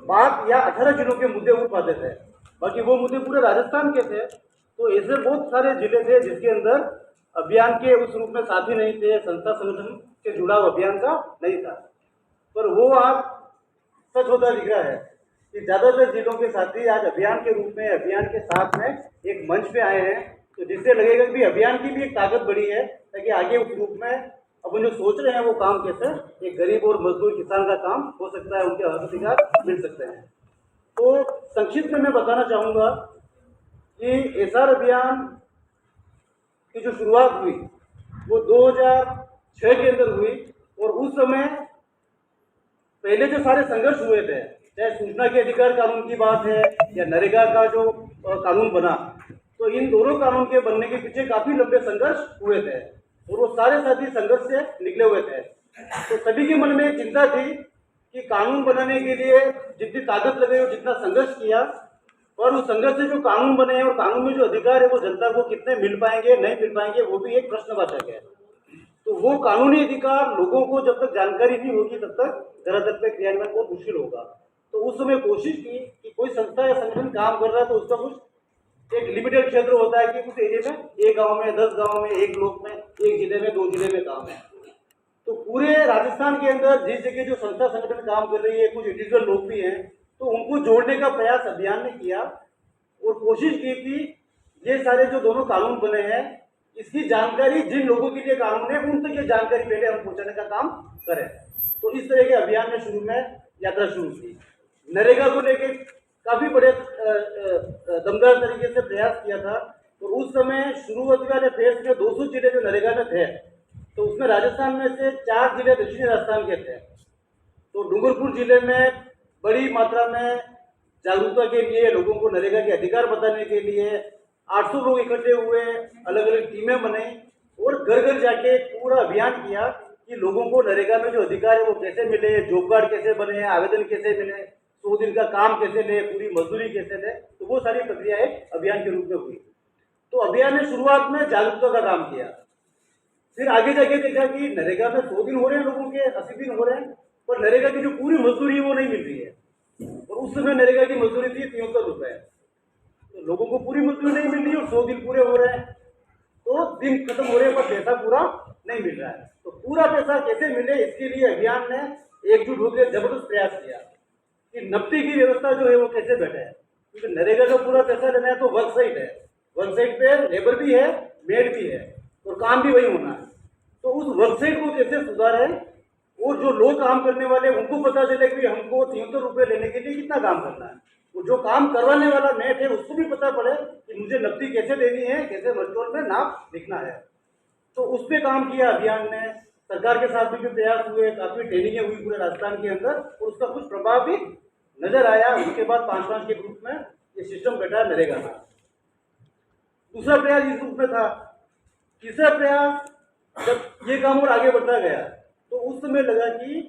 बात या 18 जिलों के मुद्दे उठ पाते थे, बाकी वो मुद्दे पूरे राजस्थान के थे। तो ऐसे बहुत सारे जिले थे जिसके अंदर अभियान के उस रूप में साथी नहीं थे, संस्था संगठन से जुड़ा हुआ अभियान का नहीं था। पर वो आज सच होता दिख रहा है कि ज़्यादातर जिलों के साथी आज अभियान के रूप में, अभियान के साथ में एक मंच पे आए हैं, तो जिससे लगेगा कि अभियान की भी एक ताकत बढ़ी है, ताकि आगे उस रूप में अपन जो सोच रहे हैं वो काम कैसे एक गरीब और मजदूर किसान का काम हो सकता है, उनके हक अधिकार मिल सकते हैं। तो संक्षिप्त में मैं बताना चाहूँगा कि एसआर अभियान की जो शुरुआत हुई वो 2006 के अंदर हुई, और उस समय पहले जो सारे संघर्ष हुए थे, चाहे सूचना के अधिकार कानून की बात है या नरेगा का जो कानून बना, तो इन दोनों कानून के बनने के पीछे काफी लंबे संघर्ष हुए थे, और वो सारे साथी संघर्ष से निकले हुए थे। तो सभी के मन में चिंता थी कि कानून बनाने के लिए जितनी ताकत लगे और जितना संघर्ष किया, और उस संघर्ष से जो कानून बने हैं और कानून में जो अधिकार है वो जनता को कितने मिल पाएंगे नहीं मिल पाएंगे, वो भी एक प्रश्नवाचक है। तो वो कानूनी अधिकार लोगों को जब तक जानकारी नहीं होगी तब तक धरातल पे क्रियान्वयन बहुत मुश्किल होगा। तो उस समय कोशिश की कि कोई संस्था या संगठन काम कर रहा है तो उसका कुछ एक लिमिटेड क्षेत्र होता है कि उस एरिया में, एक गांव में, 10 गांव में, एक ब्लॉक में, एक जिले में, 2 जिले में काम है। तो पूरे राजस्थान के अंदर जिस जगह जो संस्था संगठन काम कर रही है, कुछ इंडिविजुअल लोग भी हैं, तो उनको जोड़ने का प्रयास अभियान ने किया और कोशिश की कि ये सारे जो दोनों कानून बने हैं इसकी जानकारी जिन लोगों के लिए कानून है उन तक ये जानकारी पहले हम पहुंचाने का काम करें। तो इस तरह के अभियान ने शुरू में यात्रा शुरू की। नरेगा को लेके काफी बड़े दमदार तरीके से प्रयास किया था, और उस समय शुरुआती वाले फेज में 200 जिले जो नरेगा में थे, तो उसमें राजस्थान में से 4 जिले दक्षिणी राजस्थान के थे। तो डूंगरपुर जिले में बड़ी मात्रा में जागरूकता के लिए, लोगों को नरेगा के अधिकार बताने के लिए 800 लोग इकट्ठे हुए, अलग अलग टीमें बनाई और घर घर जाके पूरा अभियान किया कि लोगों को नरेगा में जो अधिकार है वो कैसे मिले, जॉब कार्ड कैसे बने, आवेदन कैसे मिले, 100 दिन का काम कैसे ले, पूरी मजदूरी कैसे ले। तो वो सारी प्रक्रिया एक अभियान के रूप में हुई। तो अभियान ने शुरुआत में जागरूकता का काम किया, फिर आगे जाके देखा कि नरेगा में 100 दिन हो रहे हैं लोगों के, 80 दिन हो रहे हैं, पर नरेगा की जो पूरी मजदूरी है वो नहीं मिल रही है। और उस समय नरेगा की मजदूरी थी 73 रुपए, तो लोगों को पूरी मजदूरी नहीं मिल रही और 100 दिन पूरे हो रहे हैं, तो दिन खत्म हो रहे हैं पर पैसा पूरा नहीं मिल रहा है। तो पूरा पैसा कैसे मिले, इसके लिए अभियान ने एकजुट होकर जबरदस्त प्रयास किया कि नकदी की व्यवस्था जो है वो कैसे बैठे, क्योंकि नरेगा का पूरा पैसा लेना है तो वर्क साइट है, वर्क साइट पे लेबर भी है, मेड भी है और काम भी वही होना है। तो उस वर्क साइट को कैसे सुधारें और जो लोग काम करने वाले उनको पता चले कि हमको 73 रुपये लेने के लिए कितना काम करना है, वो जो काम करवाने वाला नेट है उसको भी पता पड़े कि मुझे नकदी कैसे देनी है, कैसे वर्चुअल में नाम लिखना है। तो उस पर काम किया अभियान ने, सरकार के साथ भी प्रयास हुए, काफी ट्रेनिंगें हुई पूरे राजस्थान के अंदर और उसका कुछ प्रभाव भी नजर आया। उसके बाद 5-5 के ग्रुप में ये सिस्टम बैठा नरेगा का। दूसरा प्रयास इस रूप में था। तीसरा प्रयास, जब ये काम और आगे बढ़ता गया तो उस समय लगा कि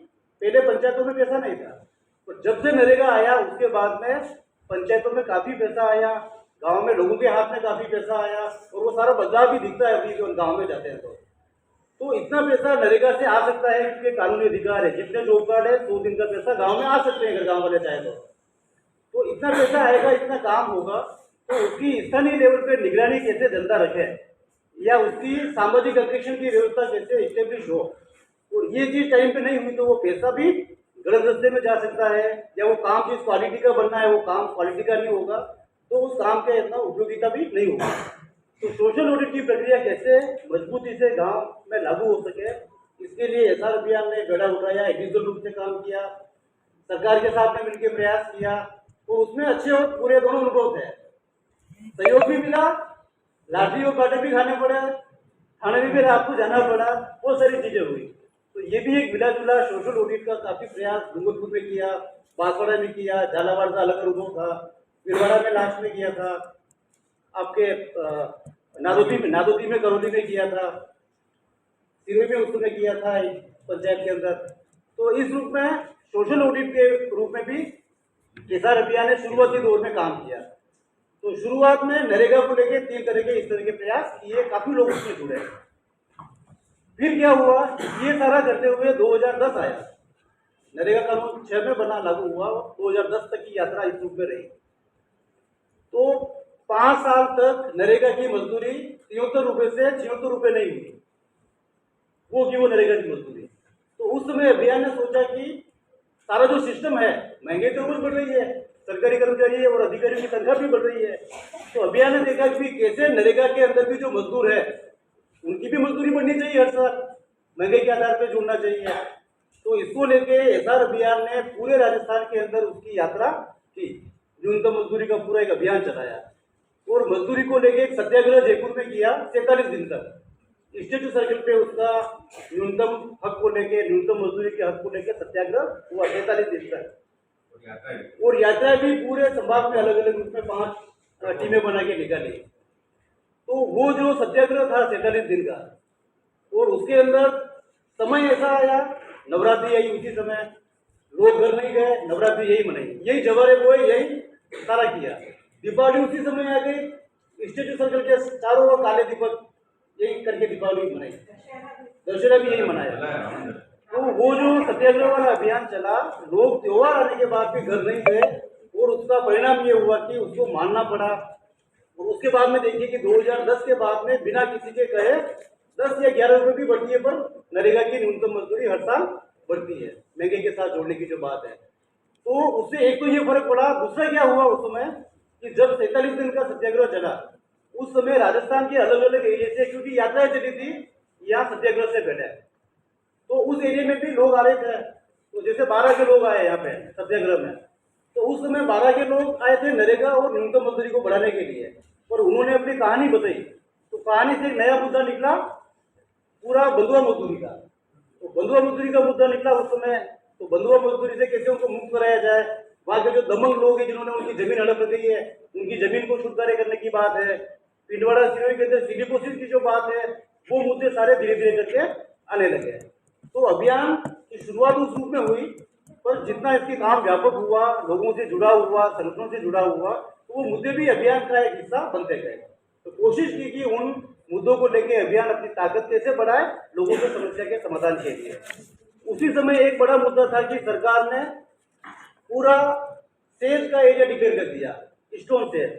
पहले पंचायतों में पैसा नहीं था, तो जब से नरेगा आया उसके बाद में पंचायतों में काफी पैसा आया, गांव में लोगों के हाथ में काफी पैसा आया और वो सारा बदलाव भी दिखता है अभी जो गांव में जाते हैं। तो इतना पैसा नरेगा से आ सकता है क्योंकि कानूनी अधिकार है, जितने जॉब कार्ड है 100 दिन का पैसा गाँव में आ सकते हैं अगर गाँव वाले चाहे तो इतना पैसा आएगा, इतना काम होगा। तो उसकी स्थानीय लेवल पर निगरानी कैसे जनता रखे या उसकी सामाजिक अंतरिक्षण की व्यवस्था कैसे स्टेब्लिश हो, और ये चीज टाइम पे नहीं हुई तो वो पैसा भी गलत रास्ते में जा सकता है, या वो काम जिस क्वालिटी का बनना है वो काम क्वालिटी का नहीं होगा, तो उस काम का इतना उपयोगिता भी नहीं होगा। तो सोशल ऑडिट की प्रक्रिया कैसे मजबूती से गांव में लागू हो सके, इसके लिए एसआर अभियान ने बेड़ा उठाया, इंडिविजुअल रूप से काम किया, सरकार के साथ में मिलकर प्रयास किया, तो उसमें अच्छे और बुरे दोनों अनुभव थे। सहयोग भी मिला, लाठी और कांटे भी खाने पड़े, थाने भी फिर आपको जाना पड़ा, वो सारी चीजें हुई। तो ये भी एक मिला जुला सोशल ऑडिट का काफी प्रयास डूंगरपुर में किया, बांसवाड़ा में किया, झालावाड़ का अलग अनुभव था, भिलवाड़ा में लास्ट में किया था, आपके नादोदी में करौली में किया था, सिरोही में उस समय किया था पंचायत के अंदर। तो इस रूप में सोशल ऑडिट के रूप में भी एसआर अभियान ने शुरुआती दौर में काम किया। तो शुरुआत में नरेगा को लेके 3 तरह के इस तरह के प्रयास किए, काफी लोग उसमें जुड़े। फिर क्या हुआ, ये सारा करते हुए 2010 आया। नरेगा कानून 6 में बना लागू हुआ, 2010 तक की यात्रा इस रूप में रही। तो 5 साल तक नरेगा की मजदूरी 73 रुपये से 76 रुपये नहीं हुई, वो नरेगा की मजदूरी। तो उस समय अभियान ने सोचा कि सारा जो सिस्टम है, महंगाई तो रोज बढ़ रही है, सरकारी कर्मचारी और अधिकारियों की तनख्वाह भी बढ़ रही है, तो अभियान ने देखा कि कैसे नरेगा के अंदर भी जो मजदूर है उनकी भी मजदूरी बढ़नी चाहिए, हर साल महंगाई के आधार पर जुड़ना चाहिए। तो इसको लेके एसआर अभियान ने पूरे राजस्थान के अंदर उसकी यात्रा की, न्यूनतम मजदूरी का पूरा एक अभियान चलाया और मजदूरी को लेके एक सत्याग्रह जयपुर में किया 47 दिन तक। स्टेचू सर्किल पे उसका न्यूनतम हक को लेके, न्यूनतम मजदूरी के हक को लेके सत्याग्रह हुआ 47 दिन तक। और यात्रा भी पूरे संभाग में अलग अलग रूप में 5 टीमें बना के निकाली। तो वो जो सत्याग्रह था 47 दिन का, और उसके अंदर समय ऐसा आया, नवरात्रि आई, उसी समय लोग घर नहीं गए, नवरात्रि यही मनाई, यही जवारे बोए, यही सारा किया। दीपावली उसी समय आ गई, स्टेचू सर्कल के चारों ओर काले दीपक यही करके दीपावली मनाई, दशहरा भी यही मनाया। तो वो जो सत्याग्रह वाला अभियान चला, लोग त्योहार आने के बाद भी घर नहीं गए और उसका परिणाम ये हुआ कि उसको मानना पड़ा। और उसके बाद में देखिए कि 2010 के बाद में बिना किसी के कहे 10 या 11 रुपये भी बढ़ती है, पर नरेगा की न्यूनतम मजदूरी हर साल बढ़ती है, महंगे के साथ जोड़ने की जो बात है। तो उससे एक तो ये फर्क पड़ा। दूसरा क्या हुआ उस समय कि जब 47 दिन का सत्याग्रह चला, उस समय राजस्थान के अलग अलग एरिया से, क्योंकि यात्राएं चली थी यहाँ सत्याग्रह से पहले, तो उस एरिया में भी लोग आ रहे थे। तो जैसे 12 के लोग आए यहाँ पे सत्याग्रह में, तो उस समय 12 के लोग आए थे नरेगा और न्यूनतम मजदूरी को बढ़ाने के लिए, पर उन्होंने अपनी कहानी बताई। तो कहानी से एक नया मुद्दा निकला, पूरा बंधुआ मजदूरी का। तो बंधुआ मजदूरी का मुद्दा निकला उस समय। तो बंधुआ मजदूरी से कैसे उनको मुक्त कराया जाए, वहां के जो दमंग लोग हैं जिन्होंने उनकी जमीन हड़प गई है, उनकी जमीन को छुटकारे करने की बात है। पिंडवाड़ा सिरोही के अंदर सिलिकोसिस की जो बात है, वो मुद्दे सारे धीरे धीरे करके आने लगे। तो अभियान की शुरुआत उस रूप में हुई, पर जितना इसके काम व्यापक हुआ, लोगों से जुड़ा हुआ, संगठनों से जुड़ा हुआ, तो वो मुद्दे भी अभियान का एक हिस्सा बनते गए। तो कोशिश की कि उन मुद्दों को लेकर अभियान अपनी ताकत कैसे बढ़ाए लोगों की समस्या के समाधान के लिए। उसी समय एक बड़ा मुद्दा था कि सरकार ने पूरा सेल का एरिया डिक्लेयर कर दिया, स्टोन सेल।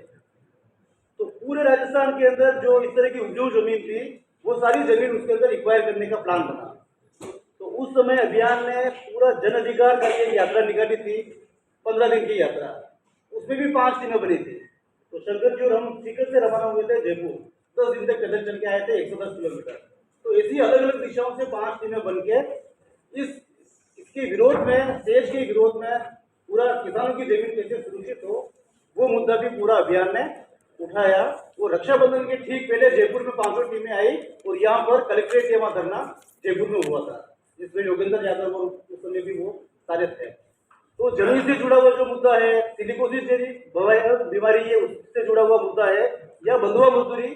तो पूरे राजस्थान के अंदर जो इस तरह की उपजाऊ जमीन थी, वो सारी जमीन उसके अंदर एक्वायर करने का प्लान बना। तो उस समय अभियान ने पूरा जन अधिकार करके यात्रा निकाली थी, 15 दिन की यात्रा। उसमें भी 5 टीमें बनी थी। तो शंकर जी और हम सीकर से रवाना हुए थे जयपुर, 10 दिन तक पैदल चल के आए थे 110 किलोमीटर। तो ऐसी अलग अलग दिशाओं से 5 टीमें बन के इसके विरोध में, देश के विरोध में, पूरा किसानों की जमीन कैसे सुरक्षित हो, वो मुद्दा भी पूरा अभियान ने उठाया। वो रक्षाबंधन के ठीक पहले जयपुर में 500 टीमें आई और यहाँ पर कलेक्ट्रेट के वहां धरना जयपुर में हुआ था, जिसमें योगेंद्र यादव और उस समय भी वो सारे थे। तो जमीन से जुड़ा हुआ जो मुद्दा है, सिलिकोसिस जैसी बीमारी है उससे जुड़ा हुआ मुद्दा है, या बंधुआ मजदूरी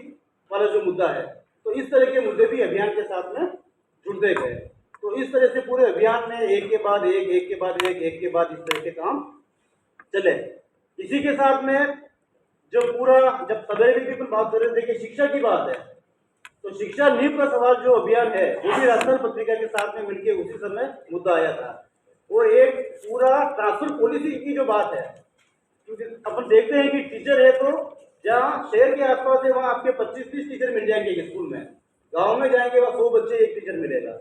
वाला जो मुद्दा है, तो इस तरह के मुद्दे भी अभियान के साथ में जुड़ते गए। तो इस तरह से पूरे अभियान में एक के बाद एक के बाद एक के बाद इस तरह के काम चले। इसी के साथ में जब सवेरे भी बात कर रहे थे कि शिक्षा की बात है, तो शिक्षा नींव का सवाल जो अभियान है, वो भी राजस्थान पत्रिका के साथ में मिलकर उसी समय मुद्दा आया था। और एक पूरा ट्रांसफर पॉलिसी की जो बात है, क्योंकि अपन देखते हैं कि टीचर है तो जहाँ शहर के आसपास है वहाँ आपके 25-30 टीचर मिल जाएंगे स्कूल में, गांव में जाएंगे वहाँ 100 बच्चे एक टीचर मिलेगा।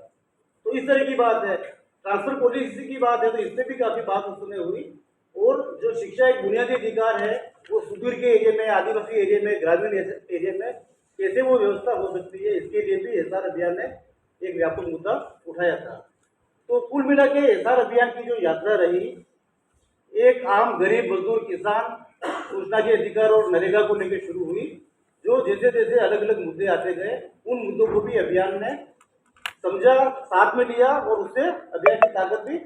तो इस तरह की बात है, ट्रांसफर पॉलिसी की बात है, तो इसमें भी काफी बात उस समय हुई। और जो शिक्षा एक बुनियादी अधिकार है, वो सुदूर के एरिया में, आदिवासी एरिया में, ग्रामीण एरिया में कैसे वो व्यवस्था हो सकती है, इसके लिए भी एसआर अभियान ने एक व्यापक मुद्दा उठाया था। तो कुल मिला के एसआर अभियान की जो यात्रा रही, एक आम गरीब मजदूर किसान सूचना के अधिकार और नरेगा को लेकर शुरू हुई, जो जैसे जैसे अलग अलग मुद्दे आते गए, उन मुद्दों को भी अभियान ने समझा, साथ में लिया, और उससे अभियान की ताकत भी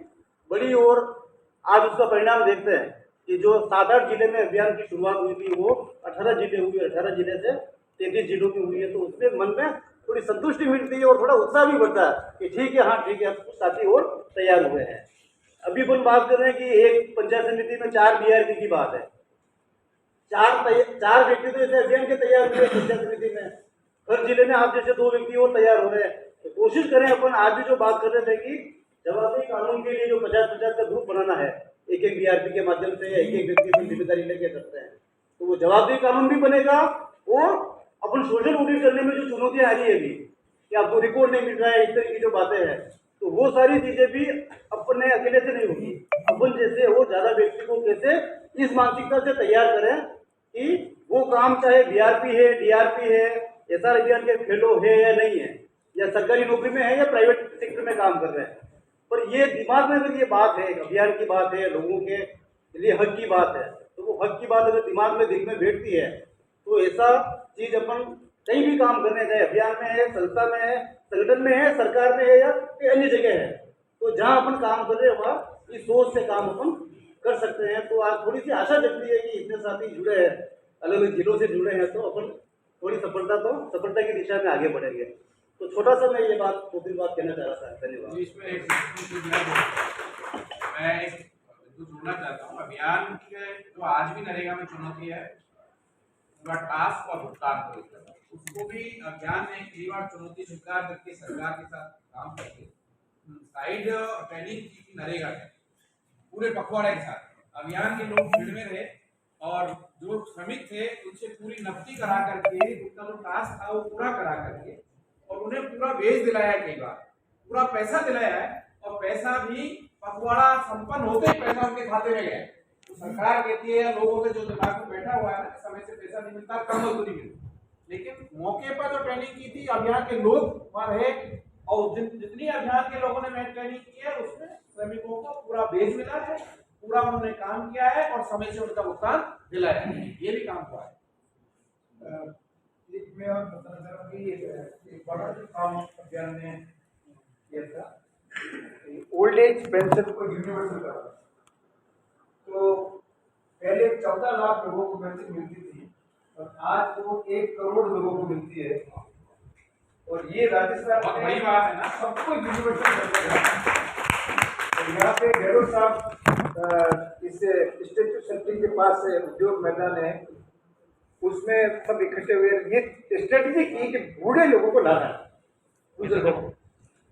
बढ़ी। और आज उसका परिणाम देखते हैं कि जो 7-8 जिले में अभियान की शुरुआत हुई थी, वो 18 जिले हुई, 18 जिले से 33 जिलों की हुई है। तो उसमें मन में थोड़ी संतुष्टि मिलती है और थोड़ा उत्साह भी बढ़ता है कि ठीक है, हाँ ठीक है, कुछ साथी और तैयार हुए हैं। अभी अपन बात कर रहे हैं कि एक पंचायत समिति में 4 बीआरपी की बात है, 4 व्यक्ति तो ऐसे अभियान के तैयार हुए पंचायत समिति में। हर जिले में आप जैसे 2 व्यक्ति और तैयार हो रहे हैं। तो कोशिश करें अपन, आज भी जो बात कर रहे थे कि जवाबदेही कानून के लिए जो 50-50 का ग्रुप बनाना है, एक एक बीआरपी के माध्यम से एक एक व्यक्ति अपनी जिम्मेदारी लेके करते हैं, तो वो जवाबदेही कानून भी बनेगा। और अपन सोशल ऑडिट करने में जो चुनौतियां आ रही है अभी कि आपको रिकॉर्ड नहीं मिल रहा है, इस तरह की जो बातें हैं, तो वो सारी चीजें भी अपने अकेले से नहीं होगी। अपन जैसे वो ज्यादा व्यक्ति को कैसे इस मानसिकता से तैयार करें कि वो काम चाहे बीआरपी है, डीआरपी है, एसआर अभियान के फेलो है या नहीं है, या सरकारी नौकरी में है या प्राइवेट सेक्टर में काम कर रहे हैं, पर ये दिमाग में अगर ये बात है, अभियान की बात है, लोगों के लिए हक की बात है, तो वो हक की बात अगर दिमाग में दिल में बैठती है, तो ऐसा चीज अपन कहीं भी काम करने जाए, अभियान में है, संस्था में है, संगठन में है, सरकार में है या अन्य जगह है, तो जहां अपन काम कर रहे हैं वहां इस सोच से काम अपन कर सकते हैं। तो आज थोड़ी सी आशा जग रही है कि इतने साथी जुड़े हैं, अलग अलग जिलों से जुड़े हैं, तो अपन थोड़ी सफलता की दिशा में आगे बढ़ेंगे। तो छोटा सा मैं ये बात दो तीन बात कहना चाह रहा था। धन्यवाद। इसमें मैं एक जोड़ना चाहता हूँ। अभियान के जो आज भी नरेगा में चुनौती है, पूरा टास्क और भुगतान को उसको भी अभियान ने कई बार चुनौती स्वीकार करके सरकार के साथ काम करके साइड ट्रेनिंग की नरेगा है पूरे पखवाड़े के साथ। अभियान के लोग भीड़ में रहे और जो श्रमिक थे उनसे पूरी नफ्ती करा करके उनका जो टास्क था वो पूरा करा करके और उन्हें पूरा भेज दिलाया, कई बार पूरा पैसा दिलाया है, और पैसा भी पखवाड़ा संपन्न होते ही पैसा उनके खाते में गया। तो सरकार कहती है या लोगों के जो दिमाग में बैठा हुआ है ना, समय से पैसा नहीं मिलता, कम मजदूरी मिलती, लेकिन मौके पर जो ट्रेनिंग की थी अभियान के लोग वहां रहे, और जितनी अभियान के लोगों ने ट्रेनिंग की है उसमें श्रमिकों को पूरा भेज मिला है, पूरा उन्होंने काम किया है और समय से उनका भुगतान दिलाया है, ये भी काम हुआ है। मैं और बताना चाह रहा हूँ कि एक बड़ा जो काम अभियान ने किया था, ओल्ड एज पेंशन को यूनिवर्सल करा। तो पहले 14 लाख लोगों को पेंशन मिलती थी और आज वो 1 करोड़ लोगों को मिलती है, और ये राजस्थान बहुत बड़ी बात है ना, सबको यूनिवर्सल कर दिया। और यहाँ पे गहलोत साहब इस स्टेचू सर्किल के पास उद्योग मैदान है, उसमें सब इकट्ठे हुए। ये स्ट्रेटेजी की कि बूढ़े लोगों को लाना, बुजुर्गों को,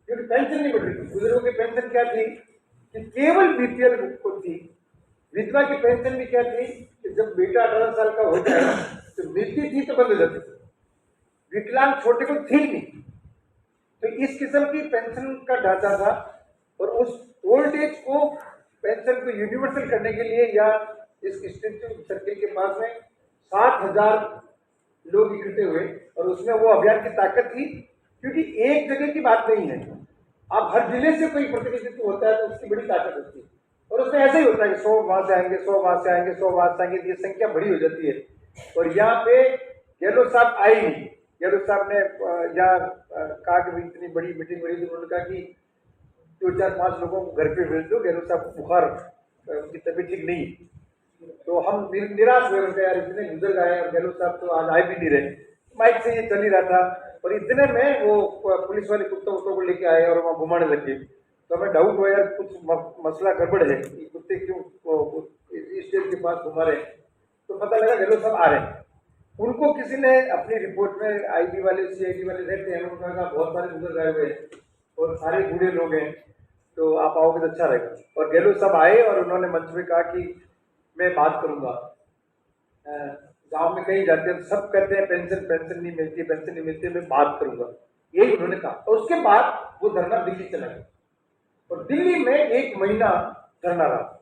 क्योंकि पेंशन नहीं मिल रही थी। बुजुर्गों की पेंशन क्या थी कि केवल बीपीएल को थी। विधवा की पेंशन भी क्या थी कि जब बेटा 18 साल का हो जाए तो मिलती थी तो बंद हो जाती थी, विकलांग छोटे को थी नहीं। तो इस किस्म की पेंशन का ढांचा था, और उस ओल्ड एज को पेंशन को यूनिवर्सल करने के लिए या इस स्टेचू सर्किल के पास में 7,000 लोग इकट्ठे हुए, और उसमें वो अभियान की ताकत थी, क्योंकि एक जगह की बात नहीं है, आप हर जिले से कोई प्रतिनिधित्व होता है तो उसकी बड़ी ताकत होती है। और उसमें ऐसा ही होता है कि 100 वहां से आएंगे, 100 वहां से आएंगे, 100 वहां से आएंगे, ये संख्या बड़ी हो जाती है। और यहाँ पे गहलोत साहब आए नहीं। गहलोत साहब ने यहाँ कहा कि इतनी बड़ी मीटिंग बड़ी, उन्होंने कहा कि 2-4-5 लोगों को घर पे भेज दो, गहलोत साहब को बुखार, उनकी तबीयत ठीक नहीं। तो हम निराश हुए, उनका यार इतने बुजुर्ग आए और गहलोत साहब तो आज आए भी नहीं रहे। माइक से ये चल ही रहा था, और इतने में वो पुलिस वाले कुत्तों को लेके आए और वहाँ घुमाने लगे। तो हमें डाउट हुआ यार कुछ मसला गड़बड़ है, कि कुत्ते क्यों स्टेज के पास घुमा रहे। तो पता लगा गहलोत साहब आ रहे हैं। उनको किसी ने अपनी रिपोर्ट में आईबी वाले सीआईडी वाले रहते हैं, उन्होंने कहा बहुत सारे बुजुर्ग आए हुए हैं और सारे बूढ़े लोग हैं, तो आप आओगे तो अच्छा रहेगा। और गहलोत साहब आए और उन्होंने मंच में कहा कि मैं बात करूंगा। गांव में कहीं जाते हैं सब कहते हैं पेंशन नहीं मिलती, पेंशन नहीं मिलती, मैं बात करूंगा, यही उन्होंने कहा। और उसके बाद वो धरना दिल्ली चला गया, और दिल्ली में 1 महीना धरना रहा।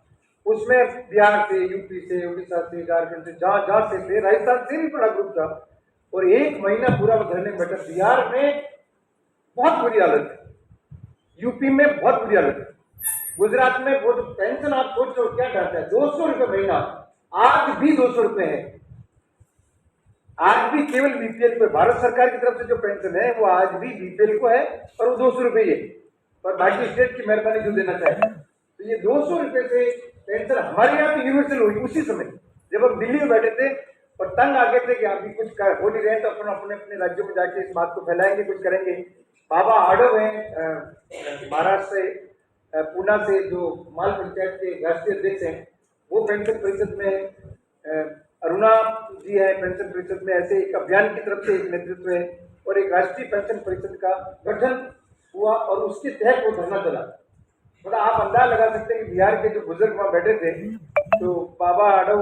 उसमें बिहार से, यूपी से, उड़ीसा से, झारखंड से, जहां से थे, राजस्थान से भी बड़ा ग्रुप था, और 1 महीना पूरा वो धरने में बैठा। बिहार में बहुत बुरी हालत है, यूपी में बहुत बुरी हालत है, गुजरात में वो पेंशन आप सोचो क्या ढांचा है, 200 रुपये महीना, आज भी 200 रुपये है। आज भी केवल बीपीएल को, भारत सरकार की तरफ से जो पेंशन है वो आज भी बीपीएल को है, और वो 200 रुपये है, और बाकी स्टेट की मेहरबानी जो देना चाहे। तो ये 200 रुपये से पेंशन हमारे यहाँ तो यूनिवर्सल हुई उसी समय जब हम दिल्ली में बैठे थे और तंग आ गए थे कि अभी कुछ हो नहीं रहे, तो अपन अपने अपने राज्यों में जाके इस बात को फैलाएंगे, कुछ करेंगे। बाबा आडव हैं महाराष्ट्र से, पूना से, जो माल पंचायत के राष्ट्रीय अध्यक्ष हैं, वो पेंशन परिषद में, अरुणा जी है पेंशन परिषद में। ऐसे एक अभियान की तरफ से एक नेतृत्व है, और एक राष्ट्रीय पेंशन परिषद का गठन हुआ, और उसके तहत वो धरना चला। थोड़ा आप अंदाज लगा सकते हैं कि बिहार के जो बुजुर्ग वहाँ बैठे थे, तो बाबा आडव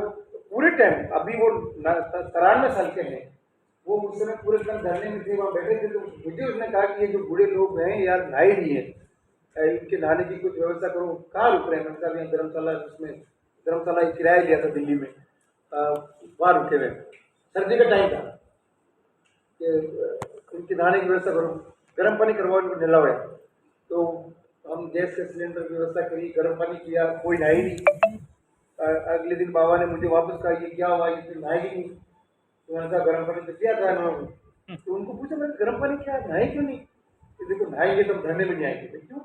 पूरे टाइम, अभी वो 93 साल के हैं, वो उस समय पूरे टाइम धरने में थे, वहाँ बैठे थे। तो मुझे उसने कहा कि ये जो बूढ़े लोग हैं यार, नहाए नहीं है, इनके नहाने की कुछ व्यवस्था करो। कहाँ रुक रहे हैं? मैंने कहा यहाँ धर्मशाला, उसमें धर्मशाला किराया लिया था दिल्ली में, वहाँ रुके हुए, सर्दी का टाइम था, कि उनकी नहाने की व्यवस्था करो, गर्म पानी करवाओ, इनको नहलाओ। तो हम गैस का सिलेंडर की व्यवस्था करी, गर्म पानी किया, कोई नहाई नहीं। अगले दिन बाबा ने मुझे वापस कहा ये क्या हुआ, ये नहाएगी नहीं? तो मैंने कहा गर्म पानी तो किया था इन्होंने। तो उनको पूछा मैंने गर्म पानी किया, नहाए क्यों नहीं? तो देखो नहाएंगे तो धरने में नहीं आएंगे। क्यों?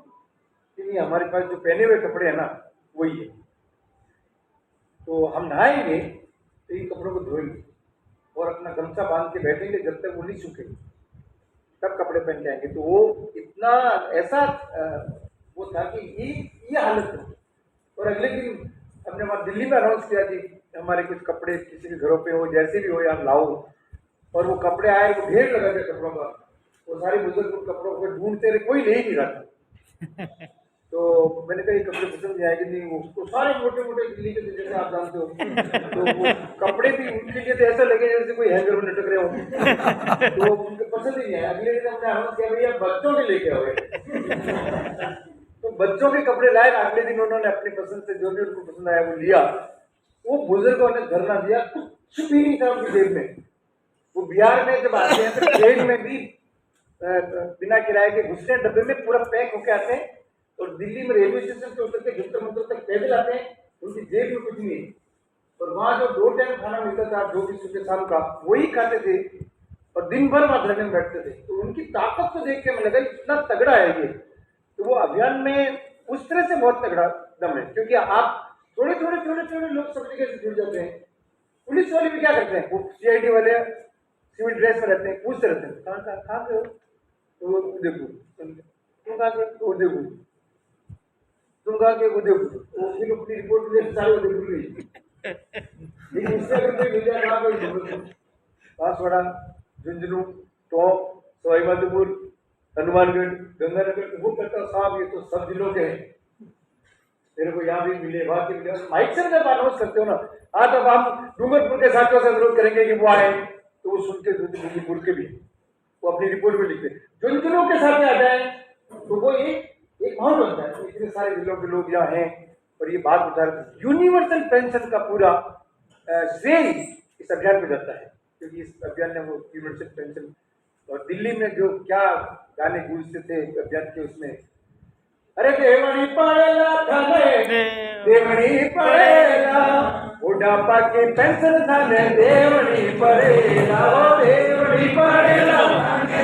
क्योंकि हमारे पास जो पहने हुए कपड़े हैं ना, वही है, तो हम नहाएंगे तो इन कपड़ों को धोएंगे और अपना गमछा बांध के बैठेंगे जब तक वो नहीं सूखे, तब कपड़े पहन के आएंगे। तो वो इतना ऐसा वो था कि ये हालत थी। और अगले दिन हमने वहाँ दिल्ली में अनाउंस किया कि हमारे कुछ कपड़े किसी के घरों पे हो, जैसे भी हो यार लाओ। और वो कपड़े आए, वो ढेर लगा था कपड़ों का, वो सारे बुजुर्ग उन कपड़ों को ढूंढते रहे, कोई ले ही नहीं रहा था। तो मैंने कहा ये कपड़े पसंद नहीं आएंगे, नहीं वो तो सारे मोटे मोटे दिल्ली के थे, जैसे आप जानते हो। तो वो कपड़े भी उनके लिए तो ऐसा लगे जैसे कोई हैंगर में लटक रहे हो, तो उनको पसंद ही नहीं आया। अगले दिन हमने अनाउंस किया भैया बच्चों के लेके आओ। तो बच्चों के कपड़े लाए, अगले दिन उन्होंने अपनी पसंद से जो भी उनको पसंद आया वो लिया। वो बुजुर्गों ने धरना दिया, कुछ भी नहीं था उनकी जेब में। वो बिहार में जब आते हैं तो ट्रेन में भी बिना किराए के घुसते हैं, डब्बे में पूरा पैक होके आते हैं। और दिल्ली में रेलवे स्टेशन से उतर के जंतर मंतर तक पैदल आते हैं, उनकी जेब में कुछ नहीं है। और वहाँ जो 2 टाइम खाना मिलता था, जो भी सुबह शाम का, वही खाते थे और दिन भर वहाँ धरने में बैठते थे। तो उनकी ताकत को देख के मुझे लगा इतना तगड़ा है ये। तो वो अभियान में उस तरह से बहुत तगड़ा दम है, क्योंकि आप थोड़े लोग सब जगह से जुड़ जाते हैं। पुलिस वाले भी क्या करते हैं, वो CID वाले सिविल ड्रेस में रहते हैं, पूछते रहते हैं कहाँ गए हो, तो वो उदयपुर। तुम कहाँ गए? तो उदयपुर। तुम कहाँ गए? उदयपुर। तो फिर अपनी रिपोर्ट ले सारे उदयपुर गई। लेकिन उससे अगर कोई मिल जाए कहाँ गए, बांसवाड़ा, झुंझुनू, टोंक, सवाई माधोपुर, हनुमानगढ़, गंगानगर, वो कहता साहब ये तो सब जिलों के हैं, मेरे को यहाँ भी मिले, वहाँ के मिले। माइक से जब अनाउंस करते हो ना, आज अब आप डूंगरपुर के साथियों से अनुरोध करेंगे कि वो आए, तो वो सुनते डूंगरपुर के भी, वो अपनी रिपोर्ट में लिखते। झुंझुनू के साथ आ जाए तो वो एक माहौल बनता है, इतने सारे जिलों के लोग यहाँ हैं और ये बात उठा रहे। यूनिवर्सल पेंशन का पूरा श्रेय इस अभियान में जाता है, क्योंकि इस अभियान ने वो यूनिवर्सल पेंशन, और दिल्ली में जो क्या गाने गूंजते थे अभियान के, उसमें अरे देवनी पड़ेला थाने, देवनी पड़ेला, बुढ़ापा की पेंशन थाने देवनी पड़ेला, देवनी पड़ेला,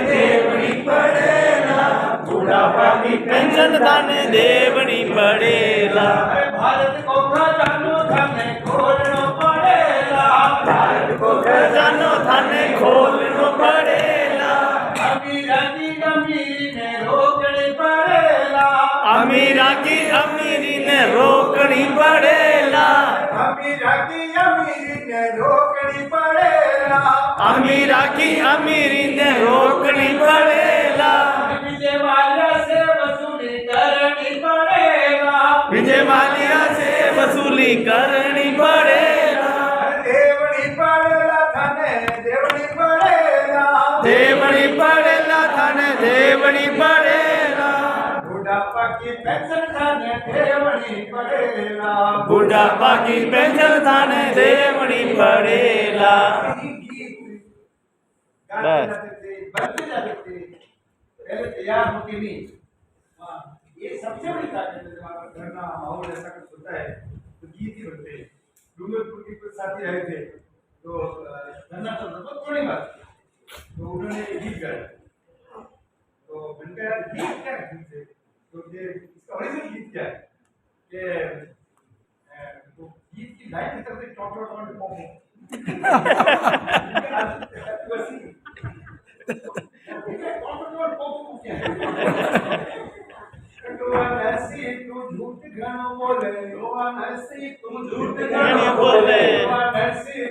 देवनी पड़ेला, बुढ़ापा की पेंशन थाने देवनी पड़ेला। भारत को खजानो थाने खोलनो पड़ेला, भारत को खजानो थाने खोलनो पड़ेला, अमीरा की अमीरी ने रोकनी पड़ेला, अमीरा की अमीरी ने रोकनी पड़ेला, अमीरा की अमीरी ने रोकनी पड़ेला, अमीरा की अमीरी ने रोकनी पड़ेला, विजय माल्या से वसूली करनी पड़ेगा, विजय माल्या से वसूली करनी पड़ेगा, देवनी पड़ेला थाने देवनी पड़ेला, देवनी पड़ेला थाने देवनी पड़ेला, बुढ़ापा की पेंशन थाने देवनी पड़ेला, बुढ़ापा की पेंशन थाने देवनी पड़ेला। बनते जाते थे, पहले तैयार होती नहीं। ये सबसे बड़ी ताकत है। जब आपका घर का माहौल ऐसा कुछ होता है तो गीत ही बनते हैं। डूंगरपुर के कुछ साथी आए थे, तो धरना चल रहा था, थोड़ी बात, तो उन्होंने गीत गाया। तो मैंने कहा यार गीत क्या है गीत से, तो ये इसका ओरिजिनल गीत क्या है, कि तो गीत की लाइन की तरफ से टॉप झूठ घन बोले, तुम झूठ घन बोले,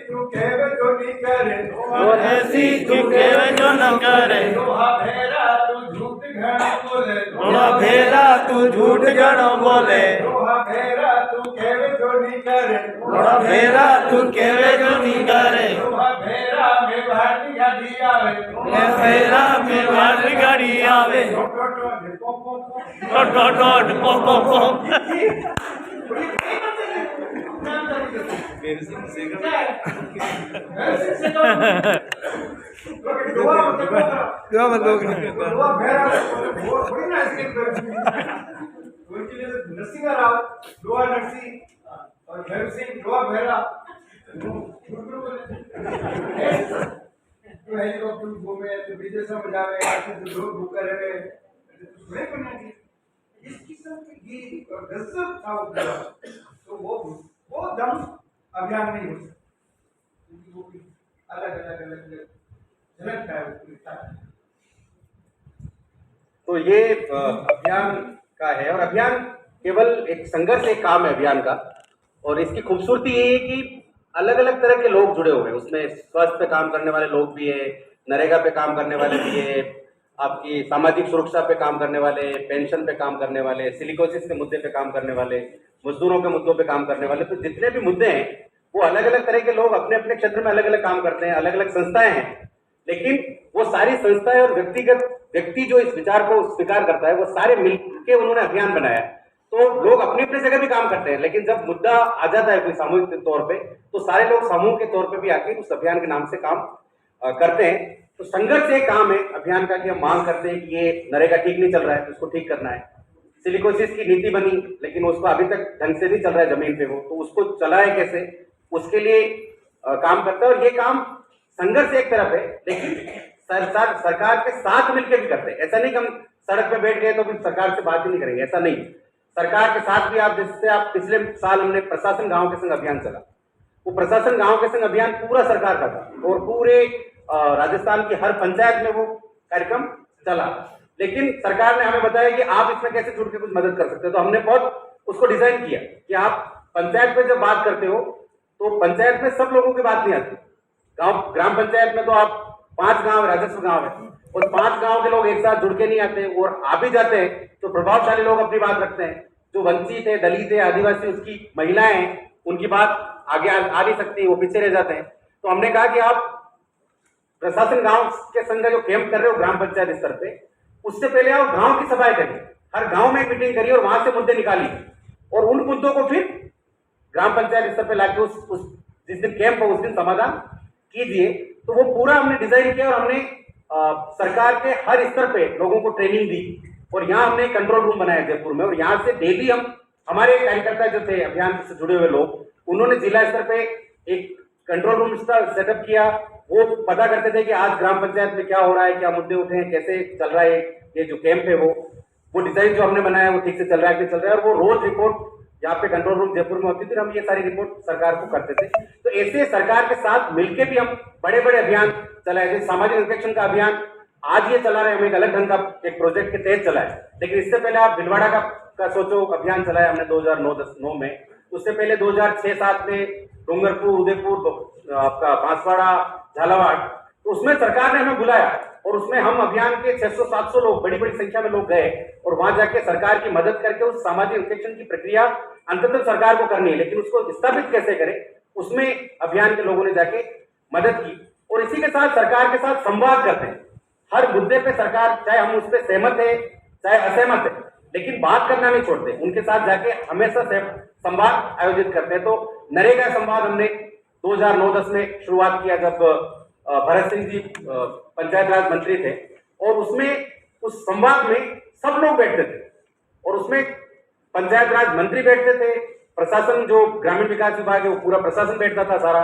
तू कहवे जो नहीं करे, तू कहवे जो न करे, भेरा तू झूठ घणो बोले लोड़ा भेरा तू झूठ घणो बोले लोहा भेरा तू केवे जो नी करे लोड़ा भेरा तू केवे जो नी करे लोहा भेरा में भारती गाड़ी आवे मैं भेरा में वाली गाड़ी आवे डॉट डॉट डॉट पॉम पॉम पॉम दो लोग लोहा भेरा वो थोड़ी ना इसके उनके लिए नरसिंह राव लोहा नरसिंह और भैरव सिंह लोहा भेरा तो हेलीकॉप्टर घूमे तो विदेशों में जावे तो लोग भूखा रहे तो थोड़े बनाएंगे इस किस्म की गीत और गजब था वो तो वो दम अभियान नहीं हो सकता क्योंकि वो अलग झलक है तो ये अभियान का है और अभियान केवल एक संघर्ष एक काम है अभियान का। और इसकी खूबसूरती ये है कि अलग अलग तरह के लोग जुड़े हुए हैं उसमें। स्वास्थ्य पे काम करने वाले लोग भी है, नरेगा पे काम करने वाले भी है, आपकी सामाजिक सुरक्षा पे काम करने वाले, पेंशन पे काम करने वाले, सिलिकोसिस के मुद्दे पे काम करने वाले, मजदूरों के मुद्दों पे काम करने वाले। तो जितने भी मुद्दे हैं वो अलग अलग तरह के लोग अपने अपने क्षेत्र में अलग अलग काम करते हैं, अलग अलग संस्थाएं हैं, लेकिन वो सारी संस्थाएं और व्यक्ति जो इस विचार को स्वीकार करता है वो सारे मिलके उन्होंने अभियान बनाया। तो लोग अपनी अपनी जगह भी काम करते हैं, लेकिन जब मुद्दा आ जाता है कोई सामूहिक तौर पे तो सारे लोग समूह के तौर पे भी आके उस अभियान के नाम से काम करते हैं। तो संघर्ष एक काम है अभियान का कि हम मांग करते हैं कि ये नरेगा ठीक नहीं चल रहा है तो उसको ठीक करना है। सिलिकोसिस की नीति बनी लेकिन उसको अभी तक ढंग से नहीं चल रहा है जमीन पे, वो तो उसको चलाए कैसे, उसके लिए काम करता है। और ये काम संघर्ष एक तरफ है लेकिन सरकार के साथ मिलकर भी करते हैं। ऐसा नहीं कि हम सड़क पे बैठ गए तो फिर सरकार से बात ही नहीं करेंगे, ऐसा नहीं। सरकार के साथ भी आप जिससे आप पिछले साल हमने प्रशासन गांव के संग अभियान चला, वो प्रशासन गांव के संग अभियान पूरा सरकार का था और पूरे राजस्थान की हर पंचायत में वो कार्यक्रम चला। लेकिन सरकार ने हमें बताया कि आप इसमें कैसे जुड़ के कुछ मदद कर सकते हो, तो हमने बहुत उसको डिजाइन किया कि आप पंचायत में जब बात करते हो तो पंचायत में सब लोगों की बात नहीं आती। गांव ग्राम पंचायत में तो आप 5 गांव राजस्व गांव है और 5 गांव के लोग एक साथ जुड़ के नहीं आते और आ भी जाते हैं तो प्रभावशाली लोग अपनी बात रखते हैं। जो वंचित है, दलित है, आदिवासी, उसकी महिलाएं हैं, उनकी बात आगे आ नहीं सकती, वो पीछे रह जाते हैं। तो हमने कहा कि आप प्रशासन गांव के संग जो कैंप कर रहे हो ग्राम पंचायत स्तर पे, उससे पहले आप गांव की सभाएं करिए, हर गांव में एक मीटिंग करिए और वहां से मुद्दे निकालिए और उन मुद्दों को फिर ग्राम पंचायत स्तर पे लाके उस जिस दिन कैंप हो उस दिन समाधान कीजिए। तो वो पूरा हमने डिजाइन किया और हमने सरकार के हर स्तर पे लोगों को ट्रेनिंग दी और यहाँ हमने कंट्रोल रूम बनाया जयपुर में। और यहाँ से डेली हम हमारे कार्यकर्ता जो थे अभियान से जुड़े हुए लोग, उन्होंने जिला स्तर पे एक कंट्रोल रूम सेटअप किया। वो पता करते थे कि आज ग्राम पंचायत में क्या हो रहा है, क्या मुद्दे उठे हैं, कैसे चल रहा है ये जो कैंप है। वो डिजाइन जो हमने बनाया वो ठीक से चल रहा है कि चल रहा है। और वो रोज रिपोर्ट यहाँ पे कंट्रोल रूम जयपुर में होती थी, हम ये सारी रिपोर्ट सरकार को करते थे। तो ऐसे सरकार के साथ मिलके भी हम बड़े बड़े अभियान चलाए, जैसे सामाजिक इंस्पेक्शन का अभियान आज ये चला रहे हैं, हम एक अलग ढंग का एक प्रोजेक्ट के तहत चलाए। लेकिन इससे पहले आप भिलवाड़ा का सोचो अभियान चलाया हमने 2009 में। उससे पहले 2006-07 में डूंगरपुर, उदयपुर, आपका बांसवाड़ा, झालावाड़, तो उसमें सरकार ने हमें बुलाया और उसमें हम अभियान के 600-700 लोग, बड़ी बड़ी संख्या में लोग गए और वहां जाके सरकार की मदद करके उस सामाजिक इंस्पेक्शन की प्रक्रिया अंततः सरकार को करनी है, लेकिन उसको स्थापित कैसे करें उसमें अभियान के लोगों ने जाके मदद की। और इसी के साथ सरकार के साथ संवाद करते हैं हर मुद्दे पे। सरकार चाहे हम उस पर सहमत है चाहे असहमत है, लेकिन बात करना नहीं छोड़ते, उनके साथ जाके हमेशा संवाद आयोजित करते हैं। तो नरेगा संवाद हमने 2009-10 में शुरुआत किया जब भरत सिंह जी पंचायत राज मंत्री थे और उसमें उस संवाद में सब लोग बैठते थे और उसमें पंचायत राज मंत्री बैठते थे, प्रशासन जो ग्रामीण विकास विभाग है वो पूरा प्रशासन बैठता था, सारा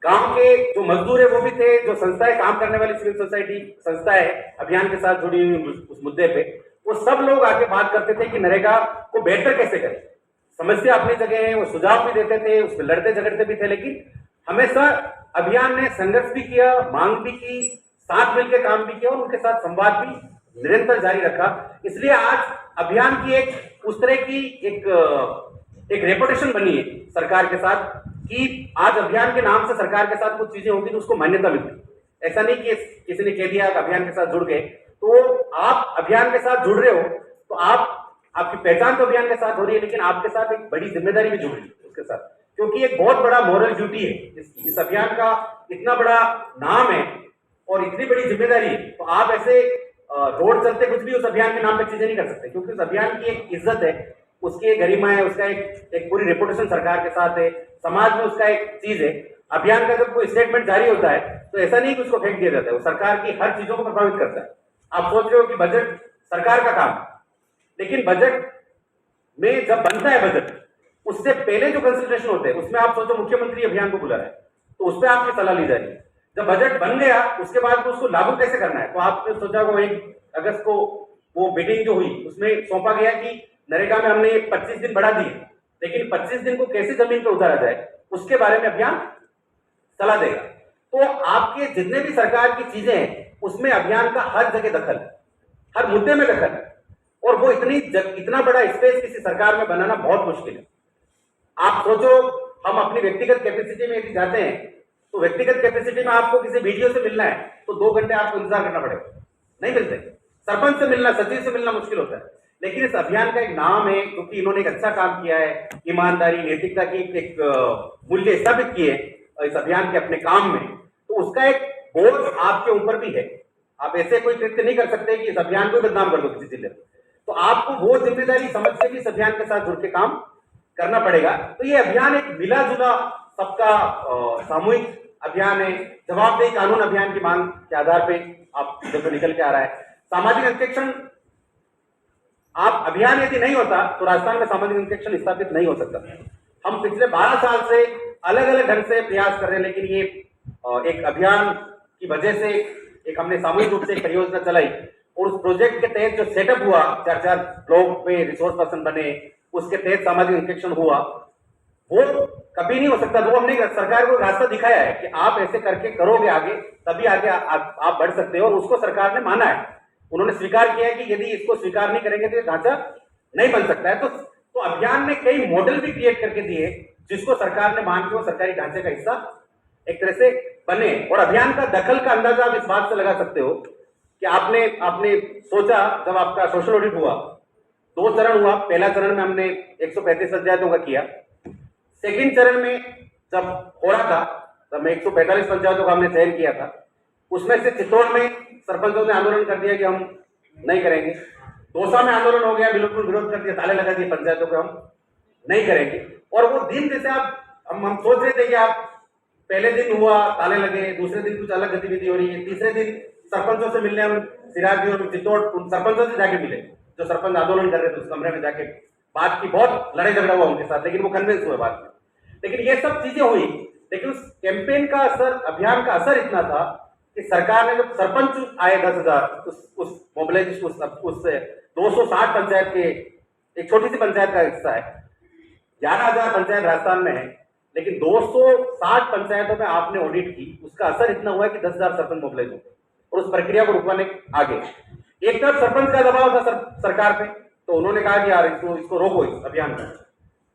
गांव के जो मजदूर है वो भी थे, जो संस्थाएं काम करने वाली सिविल सोसाइटी संस्थाएं अभियान के साथ जुड़ी हुई उस मुद्दे पे, वो सब लोग आके बात करते थे कि नरेगा को बेहतर कैसे करें। समस्या अपनी जगह है, वो सुझाव भी देते थे, उसमें लड़ते झगड़ते भी थे, लेकिन हमेशा अभियान ने संघर्ष भी किया, मांग भी की, साथ मिलकर काम भी किया और उनके साथ संवाद भी निरंतर जारी रखा। इसलिए आज अभियान की एक उस तरह की एक रेपुटेशन बनी है सरकार के साथ कि आज अभियान के नाम से सरकार के साथ कुछ चीजें होगी तो उसको मान्यता मिलती। ऐसा नहीं कि किसी ने कह दिया कि अभियान के साथ जुड़ गए, तो आप अभियान के साथ जुड़ रहे हो, तो आपकी पहचान तो अभियान के साथ हो रही है, लेकिन आपके साथ एक बड़ी जिम्मेदारी भी जुड़ रही है उसके साथ, क्योंकि एक बहुत बड़ा मॉरल ड्यूटी है इस अभियान का, इतना बड़ा नाम है और इतनी बड़ी जिम्मेदारी है। तो आप ऐसे रोड चलते कुछ भी उस अभियान के नाम पे चीजें नहीं कर सकते, क्योंकि उस अभियान की एक इज्जत है, उसकी एक गरिमा है, उसका एक पूरी रेपुटेशन सरकार के साथ है, समाज में उसका एक चीज है। अभियान का जब कोई स्टेटमेंट जारी होता है तो ऐसा नहीं कि उसको फेंक दिया जाता है, वो सरकार की हर चीजों को प्रभावित करता है। आप सोच रहे हो कि बजट सरकार का काम, लेकिन बजट में जब बनता है बजट, उससे पहले जो कंसल्टेशन होते हैं उसमें आप सोचो मुख्यमंत्री अभियान को बुला रहा है, तो उस पर आपकी सलाह ली जा रही है। जब बजट बन गया उसके बाद तो उसको लागू कैसे करना है, तो आपने सोचा वो 1 अगस्त को वो मीटिंग जो हुई उसमें सौंपा गया कि नरेगा में हमने 25 दिन बढ़ा दिए, लेकिन 25 दिन को कैसे जमीन पर उतारा जाए उसके बारे में अभियान सलाह देगा। तो आपके जितने भी सरकार की चीजें हैं उसमें अभियान का हर जगह दखल, हर मुद्दे में दखल, और वो इतना बड़ा स्पेस किसी सरकार में बनाना बहुत मुश्किल है। आप सोचो हम अपनी व्यक्तिगत कैपेसिटी में यदि जाते हैं तो व्यक्तिगत कैपेसिटी में आपको किसी वीडियो से मिलना है तो 2 घंटे आपको इंतजार करना पड़ेगा, नहीं मिलते। सरपंच से मिलना, सचिव से मिलना मुश्किल होता है। लेकिन इस अभियान का एक नाम है क्योंकि इन्होंने एक अच्छा काम किया है, ईमानदारी नैतिकता की एक मूल्य स्थापित किए इस अभियान के अपने काम में, तो उसका एक बोझ आपके ऊपर भी है। आप ऐसे कोई कृत्य नहीं कर सकते कि इस अभियान को बदनाम कर दो किसी जिले में, तो आपको वो जिम्मेदारी समझ के भी इस अभियान के साथ जुड़ के काम करना पड़ेगा। तो ये अभियान एक मिला जुला सबका सामूहिक अभियान है, जवाबदेही कानून अभियान की मांग के आधार पे आप जब निकल के आ रहा है। सामाजिक अंकेक्षण आप अभियान यदि नहीं होता तो राजस्थान में सामाजिक अंकेक्षण स्थापित नहीं हो सकता। हम पिछले 12 साल से अलग अलग ढंग से प्रयास कर रहे हैं, लेकिन ये एक अभियान की वजह से एक हमने सामूहिक रूप से एक परियोजना चलाई और उस प्रोजेक्ट के तहत जो सेटअप हुआ, 4 ब्लॉक में रिसोर्स पर्सन बने, उसके तहत सामाजिक अंकेक्षण हुआ, वो कभी नहीं हो सकता। तो हमने सरकार को रास्ता दिखाया है कि आप ऐसे करके करोगे आगे, तभी आगे आप बढ़ सकते हो, और उसको सरकार ने माना है। उन्होंने स्वीकार किया है कि यदि इसको स्वीकार नहीं करेंगे तो ये ढांचा नहीं बन सकता है। तो अभियान ने कई मॉडल भी क्रिएट करके दिए जिसको सरकार ने मान के वो सरकारी ढांचे का हिस्सा एक तरह से बने। और अभियान का दखल का अंदाजा आप इस बात से लगा सकते हो कि आपने सोचा, जब आपका सोशल ऑडिट हुआ 2 चरण हुआ। पहला चरण में हमने 135 पंचायतों का किया। सेकंड चरण में जब हो रहा था तब 145 पंचायतों का हमने चयन किया था। उसमें से चित्तौड़ में सरपंचों ने आंदोलन कर दिया कि हम नहीं करेंगे। दौसा में आंदोलन हो गया, बिल्कुल विरोध कर दिया, ताले लगा दिए पंचायतों को, हम नहीं करेंगे। और वो दिन जैसे हम सोच रहे थे कि आप पहले दिन हुआ ताले लगे, दूसरे दिन कुछ अलग गतिविधि हो रही है, तीसरे दिन सरपंचों से मिलने हम सिराजी और चित्तौड़ उन सरपंचों से जाके मिले जो सरपंच आंदोलन कर रहे थे। उस कमरे में जाके बात की, बहुत लड़ाई झगड़ा हुआ उनके साथ, लेकिन वो कन्विंस हुए बाद में। लेकिन ये सब चीजें हुई, लेकिन उस कैंपेन का असर, अभियान का असर इतना था कि सरकार ने जब सरपंच आए 10,000 उस मोबिलाइजेशन उस 260 पंचायत के, एक छोटी सी पंचायत का हिस्सा है, 11,000 पंचायत राजस्थान में है, लेकिन 260 पंचायतों में आपने ऑडिट की, उसका असर इतना हुआ कि 10,000 सरपंच मोबिलाइज हो गए और उस प्रक्रिया को रुकवाने आगे। एक तरफ सरपंच का दबाव था सरकार पे, तो उन्होंने कहा कि यार इसको रोको, इस अभियान को।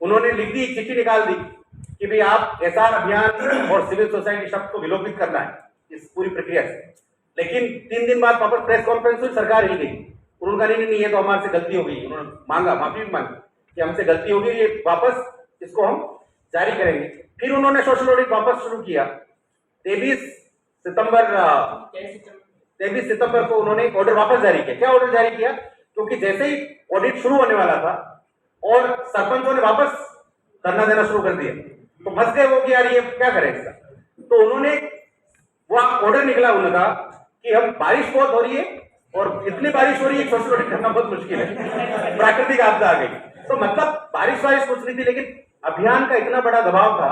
उन्होंने लिख दी, चिट्ठी निकाल दी कि भाई आप एसआर अभियान और सिविल सोसाइटी शब्द को विलोपित करना है इस पूरी प्रक्रिया से। लेकिन 3 दिन बाद वापस प्रेस कॉन्फ्रेंस हुई, सरकार हिल गई। उन्होंने कहा नहीं, ये तो हमारे से गलती हो गई। उन्होंने मांगा, माफी भी मांगी कि हमसे गलती हो गई, ये वापस इसको हम जारी करेंगे। फिर उन्होंने सोशल ऑडिट वापस शुरू किया। 23 सितंबर को उन्होंने एक ऑर्डर वापस जारी किया। क्या ऑर्डर जारी किया? क्योंकि जैसे ही ऑडिट शुरू होने वाला था और सरपंचों ने वापस धरना देना शुरू कर दिया, तो फंस गए वो कि यार ये क्या करें इसका। तो उन्होंने वो ऑर्डर निकला उनका कि हम, बारिश बहुत हो रही है और इतनी बारिश हो रही है सोशल ऑडिट करना बहुत मुश्किल है, प्राकृतिक आपदा आ गई। तो मतलब बारिश कुछ नहीं थी, लेकिन अभियान का इतना बड़ा दबाव था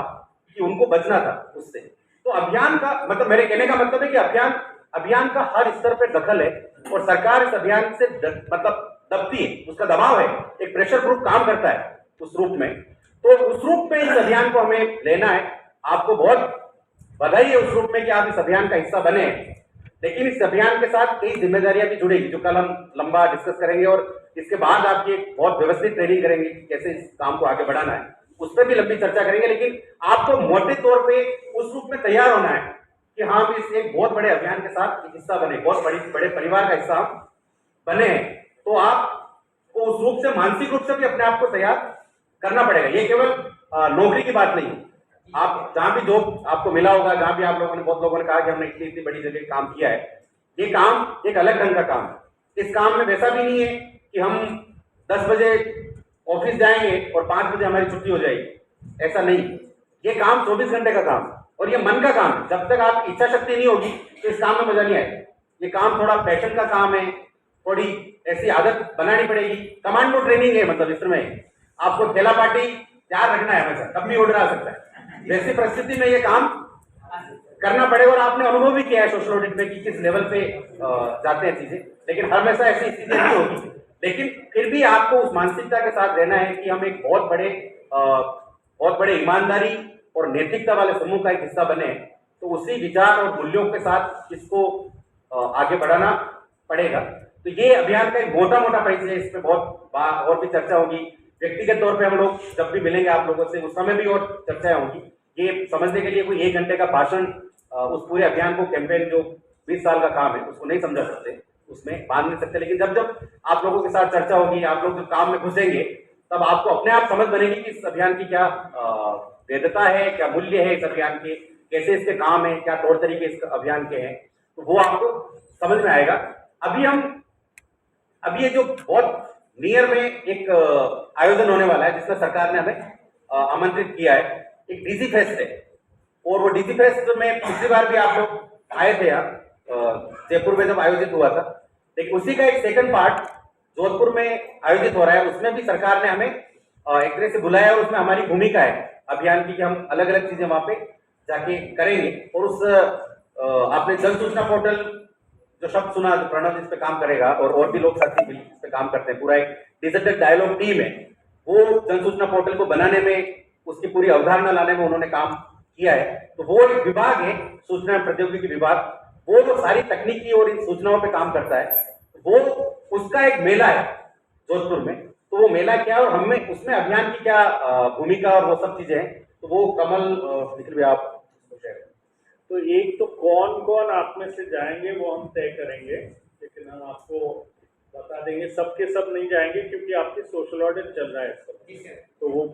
कि उनको बचना था उससे। तो अभियान का मतलब, मेरे कहने का मतलब है कि अभियान का हर स्तर पर दखल है और सरकार इस अभियान से मतलब दबती है, उसका दबाव है, एक प्रेशर प्रूफ काम करता है उस रूप में। तो उस रूप में इस अभियान को हमें लेना है। आपको बहुत बधाई है उस रूप में कि आप इस अभियान का हिस्सा बने हैं, लेकिन इस अभियान के साथ कई जिम्मेदारियां भी जुड़ेगी जो कल हम लंबा डिस्कस करेंगे, और इसके बाद आपकी एक बहुत व्यवस्थित ट्रेनिंग करेंगे कैसे इस काम को आगे बढ़ाना है, उस पर भी लंबी चर्चा करेंगे। लेकिन आपको मोटे तौर पे उस रूप में तैयार होना है कि हम इस एक बहुत बड़े अभियान के साथ एक हिस्सा बने, बहुत बड़े परिवार का हिस्सा हम बने, तो आपको उस रूप से मानसिक रूप से भी अपने आप को तैयार करना पड़ेगा। ये केवल नौकरी की बात नहीं है। आप जहां भी जॉब आपको मिला होगा, जहां भी आप लोगों ने, बहुत लोगों ने कहा कि हमने इतनी इतनी बड़ी जगह काम किया है, ये काम एक अलग ढंग का काम है। इस काम में वैसा भी नहीं है कि हम 10 बजे ऑफिस जाएंगे और 5 बजे हमारी छुट्टी हो जाएगी, ऐसा नहीं। ये काम 24 घंटे का काम है और ये मन का काम है। जब तक आपकी इच्छा शक्ति नहीं होगी तो इस काम में मजा नहीं आएगा। ये काम थोड़ा पैशन का काम है, थोड़ी ऐसी आदत बनानी पड़ेगी। कमांडो ट्रेनिंग है, मतलब इसमें आपको थैला पार्टी तैयार रखना है, हमेशा कभी ऑर्डर आ सकता है। वैसी परिस्थिति में ये काम करना पड़ेगा और आपने अनुभव भी किया है सोशल ऑडिट में कि किस लेवल पे जाते हैं चीजें, लेकिन हमेशा ऐसी स्थिति नहीं होगी। लेकिन फिर भी आपको उस मानसिकता के साथ रहना है कि हम एक बहुत बड़े ईमानदारी और नैतिकता वाले समूह का एक हिस्सा बने, तो उसी विचार और मूल्यों के साथ इसको आगे बढ़ाना पड़ेगा। तो ये अभियान का एक मोटा परिचय है, इसमें बहुत और भी चर्चा होगी। व्यक्तिगत तौर पे हम लोग जब भी मिलेंगे आप लोगों से, उस समय भी और चर्चाएं होंगी। ये समझने के लिए कोई 1 घंटे का भाषण उस पूरे अभियान को, कैंपेन जो 20 साल का काम है, उसको नहीं समझा सकते, उसमें बांध नहीं सकते। लेकिन जब आप लोगों के साथ चर्चा होगी, आप लोग जब काम में घुसेंगे, तब आपको अपने आप समझ बनेगी कि इस अभियान की क्या वैधता है, क्या मूल्य है इस अभियान के, कैसे इसके काम है, क्या तौर तरीके इस अभियान के हैं, तो वो आपको समझ में आएगा। अभी ये जो बहुत नियर में एक आयोजन होने वाला है, जिसमें सरकार ने हमें आमंत्रित किया है, एक डीजी फेस्ट है। और वो डीजी फेस्ट में पिछली बार भी आप लोग आए थे यहाँ, जयपुर में जब आयोजित हुआ था, लेकिन उसी का एक सेकंड पार्ट जोधपुर में आयोजित हो रहा है। उसमें भी सरकार ने हमें एक तरह से बुलाया और उसमें हमारी भूमिका है अभियान की कि हम अलग अलग चीजें वहां पे जाके करेंगे। और उस आपने जन सूचना पोर्टल जो शब्द सुना, जो प्रणव इस पे काम करेगा और भी लोग साथी इस पे काम करते हैं, पूरा एक डिजिटल डायलॉग टीम है, वो जन सूचना पोर्टल को बनाने में, उसकी पूरी अवधारणा लाने में उन्होंने काम किया है। तो वो एक विभाग है, सूचना प्रौद्योगिकी विभाग, वो जो सारी तकनीकी और इन सूचनाओं पे काम करता है, वो उसका एक मेला है जोधपुर में। तो वो मेला क्या है और हमें उसमें अभियान की क्या भूमिका और वो सब चीजें हैं, तो वो कमल निखिल भी आप तो एक तो कौन आप में से जाएंगे वो हम तय करेंगे, लेकिन हम आपको बता देंगे। सबके सब नहीं जाएंगे क्योंकि आपकी सोशल ऑडिट चल रहा है इस समय, तो वो